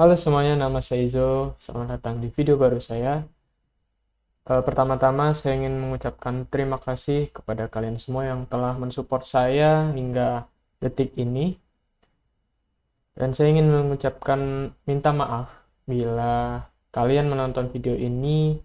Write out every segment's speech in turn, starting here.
Halo semuanya, nama saya Izo. Selamat datang di video baru saya. Pertama-tama saya ingin mengucapkan terima kasih kepada kalian semua yang telah mensupport saya hingga detik ini. Dan saya ingin mengucapkan minta maaf bila kalian menonton video ini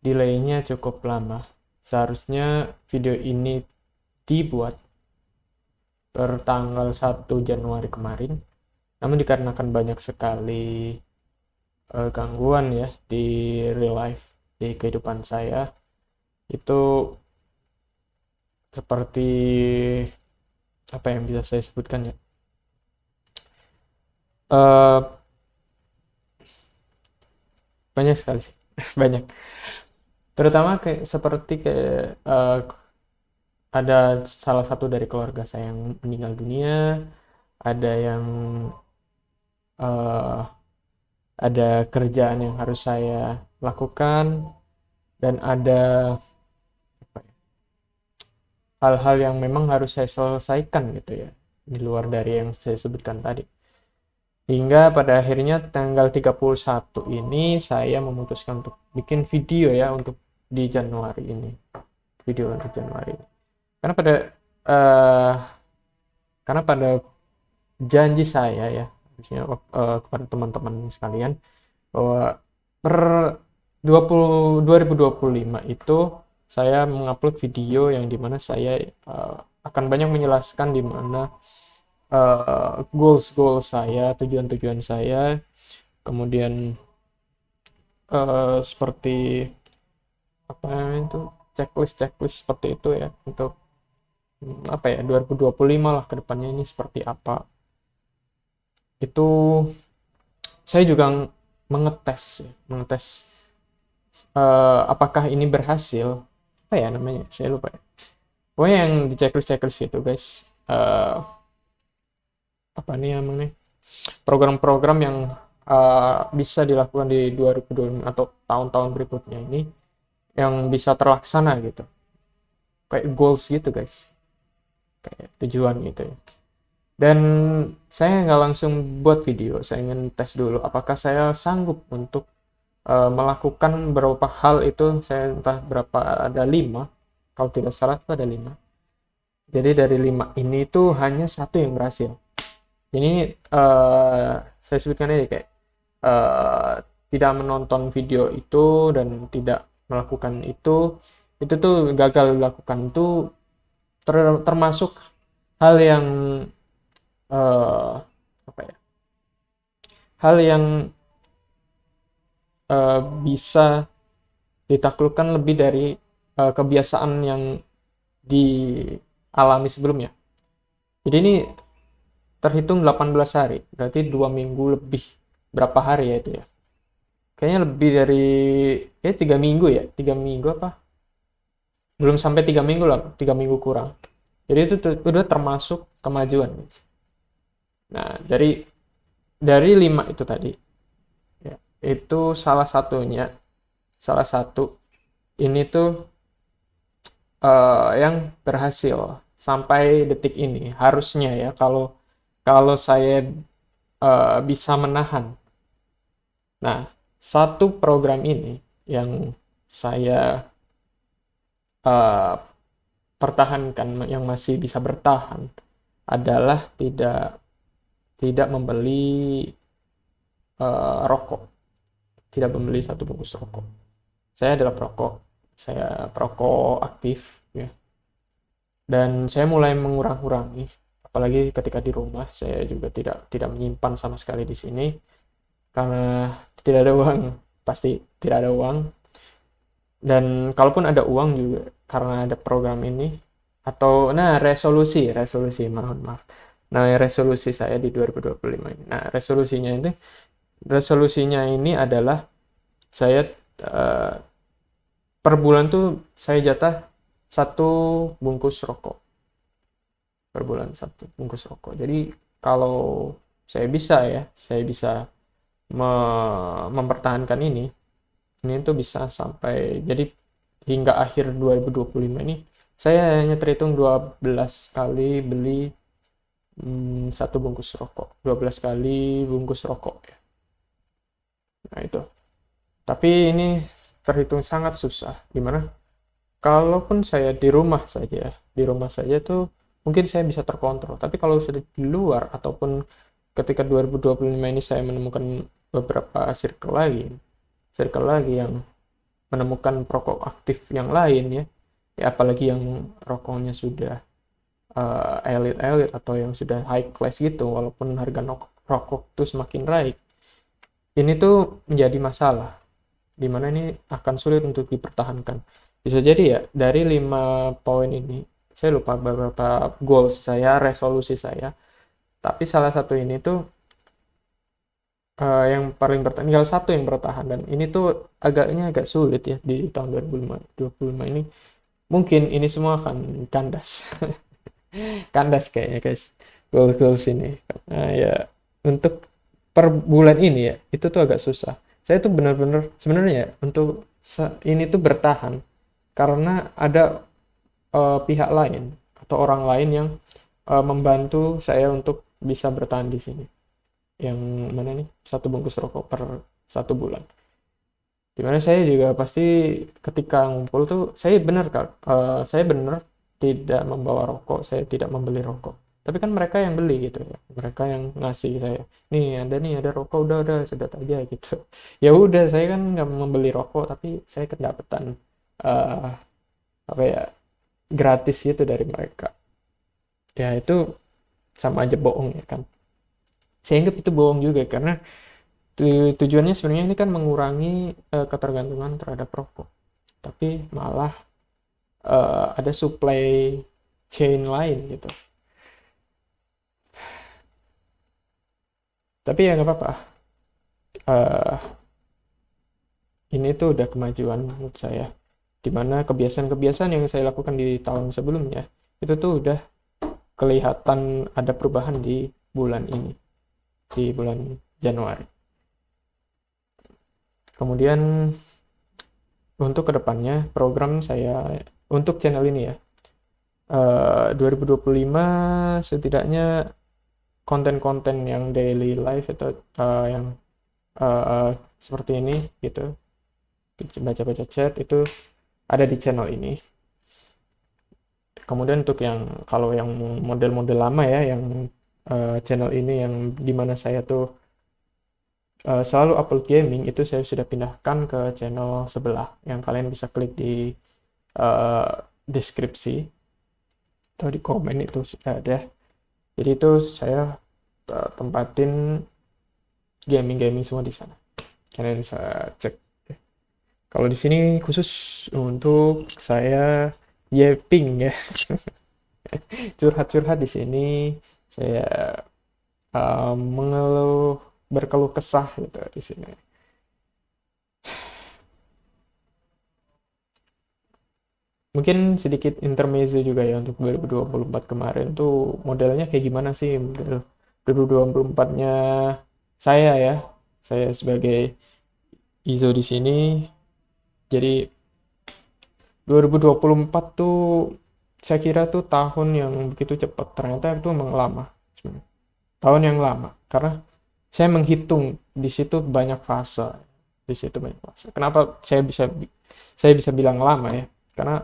delaynya cukup lama. Seharusnya video ini dibuat per tanggal 1 Januari kemarin. Namun dikarenakan banyak sekali gangguan ya di real life, di kehidupan saya, itu seperti apa yang bisa saya sebutkan ya, Eh, banyak sekali sih. Banyak, terutama kayak seperti kayak ada salah satu dari keluarga saya yang meninggal dunia, ada yang eh, ada kerjaan yang harus saya lakukan, dan ada apa ya, hal-hal yang memang harus saya selesaikan gitu ya, di luar dari yang saya sebutkan tadi. Hingga pada akhirnya tanggal 31 ini saya memutuskan untuk bikin video ya, untuk di Januari ini. Video untuk Januari. Karena pada eh karena pada janji saya ya, maksudnya kepada teman-teman sekalian, bahwa per 2025 itu saya mengupload video yang dimana saya akan banyak menjelaskan di mana goals saya, tujuan-tujuan saya, kemudian seperti apa namanya itu, checklist seperti itu ya, untuk apa ya, 2025 lah ke depannya ini seperti apa. Itu saya juga mengetes apakah ini berhasil, apa ya namanya, saya lupa ya. Pokoknya yang di checklist itu guys, eh apa nih namanya, program-program yang bisa dilakukan di 2025 atau tahun-tahun berikutnya ini yang bisa terlaksana gitu, kayak goals gitu guys, kayak tujuan gitu ya. Dan saya nggak langsung buat video, saya ingin tes dulu apakah saya sanggup untuk melakukan beberapa hal itu. Saya entah berapa, ada 5, kalau tidak salah itu ada 5. Jadi dari 5 ini tuh hanya satu yang berhasil. Ini saya sebutkan ini kayak eh, tidak menonton video itu dan tidak melakukan itu tuh gagal dilakukan, itu termasuk hal yang eh, apa ya, hal yang bisa ditaklukkan lebih dari kebiasaan yang dialami sebelumnya. Jadi ini terhitung 18 hari, berarti 2 minggu lebih. Berapa hari ya itu ya? Kayaknya lebih dari, kayak 3 minggu ya, 3 minggu apa? Belum sampai 3 minggu lah, 3 minggu kurang. Jadi itu udah termasuk kemajuan. Nah, dari 5 itu tadi, ya, itu salah satu ini tuh yang berhasil sampai detik ini, harusnya ya, kalau kalau saya bisa menahan. Nah, satu program ini yang saya uh, pertahankan, yang masih bisa bertahan, adalah tidak tidak membeli rokok, tidak membeli satu bungkus rokok. Saya adalah perokok, saya perokok aktif ya, dan saya mulai mengurang-kurangi, apalagi ketika di rumah. Saya juga tidak menyimpan sama sekali di sini, karena tidak ada uang, pasti tidak ada uang. Dan kalaupun ada uang juga, karena ada program ini, atau nah, resolusi, mohon maaf. Nah, resolusi saya di 2025 ini. Nah, resolusinya ini adalah saya eh, per bulan tuh saya jatah satu bungkus rokok per bulan, satu bungkus rokok. Jadi kalau saya bisa mempertahankan ini tuh bisa sampai, jadi hingga akhir 2025 ini saya hanya terhitung 12 kali beli satu bungkus rokok, 12 kali bungkus rokok ya. Nah itu. Tapi ini terhitung sangat susah. Gimana? Kalaupun saya di rumah saja tuh mungkin saya bisa terkontrol. Tapi kalau sudah di luar ataupun ketika 2025 ini saya menemukan beberapa circle lagi yang menemukan perokok aktif yang lain ya. Ya apalagi yang rokoknya sudah elite atau yang sudah high class gitu, walaupun harga rokok tuh semakin naik. Ini tuh menjadi masalah dimana ini akan sulit untuk dipertahankan. Bisa jadi ya dari 5 poin ini, saya lupa beberapa goals saya, resolusi saya, tapi salah satu ini tuh yang paling bertahan, tinggal satu yang bertahan, dan ini tuh agak sulit ya di tahun 2025 ini. Mungkin ini semua akan kandas. Kandas kayaknya guys, goals ini. Nah, ya untuk per bulan ini ya, itu tuh agak susah. Saya tuh benar-benar sebenarnya ya, untuk ini tuh bertahan karena ada pihak lain atau orang lain yang membantu saya untuk bisa bertahan di sini. Yang mana nih? 1 bungkus rokok per 1 bulan. Dimana saya juga pasti ketika ngumpul tuh saya benar kan, saya benar tidak membawa rokok, saya tidak membeli rokok. Tapi kan mereka yang beli gitu ya, mereka yang ngasih saya, nih ada rokok, udah sedot aja gitu. Ya udah, saya kan nggak membeli rokok, tapi saya kedapatan uh, apa ya, gratis gitu dari mereka. Ya itu sama aja bohong ya kan. Saya anggap itu bohong juga karena tujuannya sebenarnya ini kan mengurangi ketergantungan terhadap rokok. Tapi malah ada supply chain lain gitu. Tapi ya nggak apa-apa. Uh, ini tuh udah kemajuan menurut saya. Dimana kebiasaan-kebiasaan yang saya lakukan di tahun sebelumnya, itu tuh udah kelihatan ada perubahan di bulan ini. Di bulan Januari. Kemudian untuk kedepannya program saya untuk channel ini ya, 2025 setidaknya konten-konten yang daily life atau yang seperti ini gitu, baca-baca chat itu ada di channel ini. Kemudian untuk yang kalau yang model-model lama ya, yang channel ini yang dimana saya tuh selalu upload gaming, itu saya sudah pindahkan ke channel sebelah yang kalian bisa klik di deskripsi atau di komen, itu sudah ada. Jadi itu saya tempatin gaming semua di sana. Kalian bisa cek. Kalau di sini khusus untuk saya yeping ya. Curhat-curhat di sini, saya berkeluh kesah gitu di sini. Mungkin sedikit intermezzo juga ya untuk 2024 kemarin tuh modelnya kayak gimana sih model 2024-nya saya ya. Saya sebagai Izo di sini. Jadi 2024 tuh saya kira tuh tahun yang begitu cepat. Ternyata itu memang lama. Tahun yang lama karena saya menghitung di situ banyak fase. Di situ banyak fase. Kenapa saya bisa bilang lama ya? Karena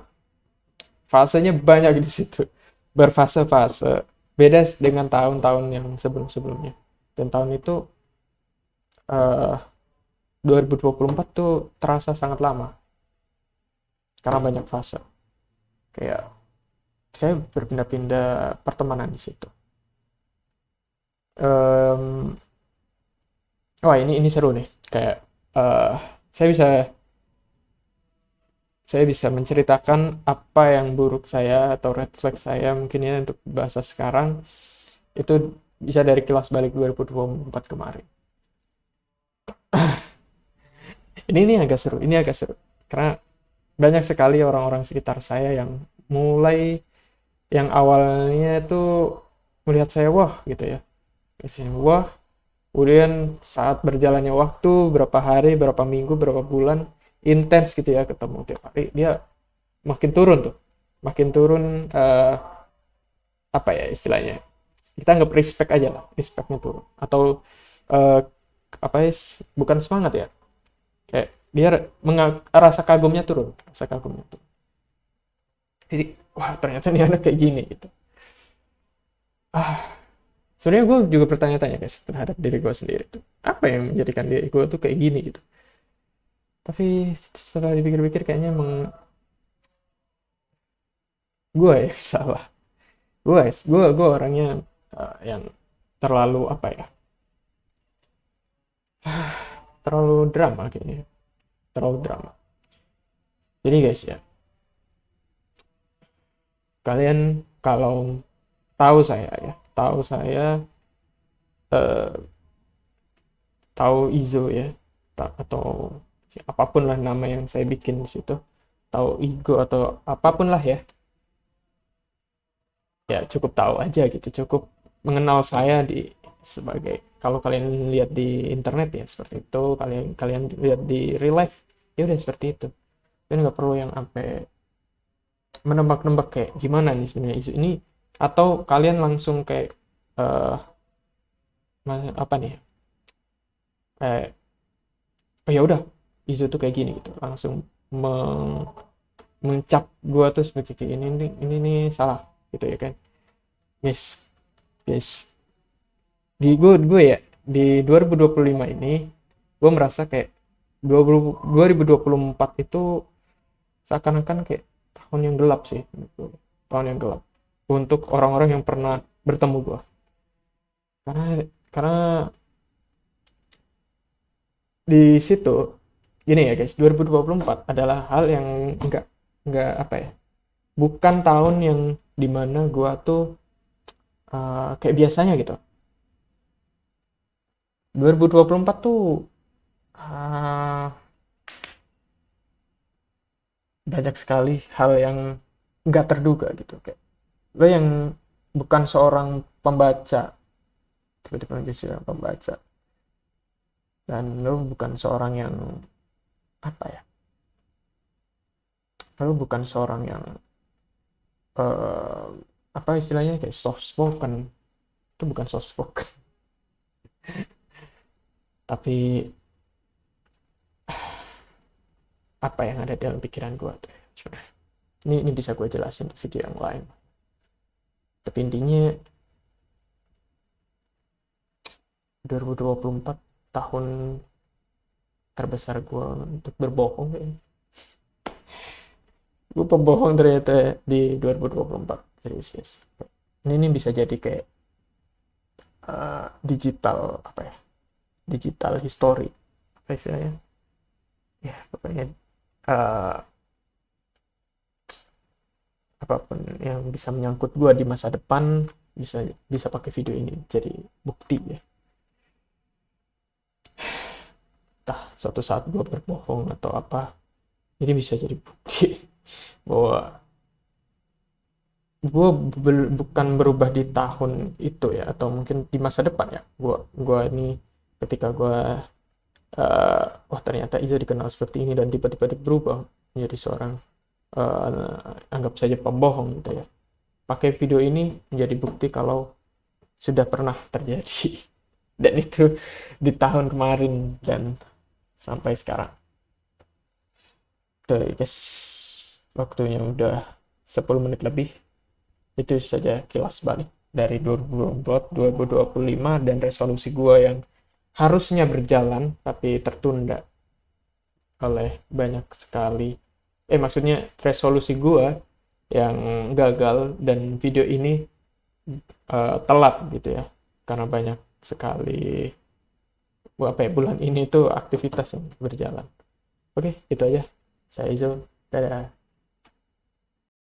fasenya banyak di situ, berfase-fase, beda dengan tahun-tahun yang sebelum-sebelumnya. Dan tahun itu 2024 tuh terasa sangat lama karena banyak fase. Kayak saya berpindah-pindah pertemanan di situ. Wah, ini seru nih. Kayak saya bisa menceritakan apa yang buruk saya atau red flag saya mungkin ya untuk bahasa sekarang, itu bisa dari kilas balik 2024 kemarin. Ini agak seru karena banyak sekali orang-orang sekitar saya yang mulai, yang awalnya tuh melihat saya wah gitu ya, biasanya wah, kemudian saat berjalannya waktu, berapa hari, berapa minggu, berapa bulan intens gitu ya ketemu tiap hari, dia makin turun tuh, makin turun, apa ya istilahnya, kita respect aja lah, respectnya turun atau apa ya, bukan semangat ya, dia rasa kagumnya turun, jadi wah ternyata nih anak kayak gini gitu. Sebenarnya gue juga bertanya-tanya guys terhadap diri gue sendiri tuh, apa yang menjadikan diri gue tuh kayak gini gitu. Tapi setelah dipikir-pikir kayaknya emang gue yang salah. Gue orangnya yang terlalu apa ya, terlalu drama kayaknya, terlalu drama. Jadi guys ya, kalian kalau tahu saya eh, tahu Izo ya, atau apapun lah nama yang saya bikin di situ, tahu Igo atau apapun lah ya, ya cukup tahu aja gitu, cukup mengenal saya di sebagai, kalau kalian lihat di internet ya seperti itu, kalian kalian lihat di real life ya udah seperti itu. Dan nggak perlu yang sampai menebak-nebak kayak gimana nih sebenarnya isu ini, atau kalian langsung kayak eh apa nih, kayak oh ya udah isu tuh kayak gini gitu, langsung mencap gua tuh seperti kayak ini nih salah gitu ya kan. Guys, guys, gue ya di 2025 ini gue merasa kayak 2024 itu seakan-akan kayak tahun yang gelap sih, tahun yang gelap untuk orang-orang yang pernah bertemu gue, karena di situ gini ya guys, 2024 adalah hal yang enggak apa ya, bukan tahun yang dimana gue tuh kayak biasanya gitu. 2024 tuh uh, banyak sekali hal yang nggak terduga gitu, kayak lo yang bukan seorang pembaca tiba-tiba menjadi seorang pembaca, dan lo bukan seorang yang apa ya, lo bukan seorang yang uh, apa istilahnya kayak soft spoken, itu bukan soft spoken tapi apa yang ada dalam pikiran gue tuh ya. Ini bisa gue jelasin di video yang lain, tapi intinya 2024 tahun terbesar gue untuk berbohong kayaknya. Gue pembohong ternyata di 2024, serius guys. Ini bisa jadi kayak digital apa ya, digital history apa istilahnya ya, pokoknya uh, apapun yang bisa menyangkut gue di masa depan bisa bisa pakai video ini jadi bukti ya. Entah suatu saat gue berbohong atau apa, ini bisa jadi bukti bahwa gue bukan berubah di tahun itu ya, atau mungkin di masa depan ya. Gue ini ketika gue wah ternyata Iza dikenal seperti ini dan tiba-tiba berubah menjadi seorang anggap saja pembohong gitu ya. Pakai video ini menjadi bukti kalau sudah pernah terjadi dan itu di tahun kemarin dan sampai sekarang. Tuh guys, waktunya udah 10 menit lebih. Itu saja kilas balik dari 2024, 2025 dan resolusi gua yang harusnya berjalan tapi tertunda oleh banyak sekali, maksudnya resolusi gua yang gagal dan video ini telat gitu ya, karena banyak sekali apa ya, bulan ini tuh aktivitas yang berjalan. Oke, itu aja. Saya Izo. Dadah.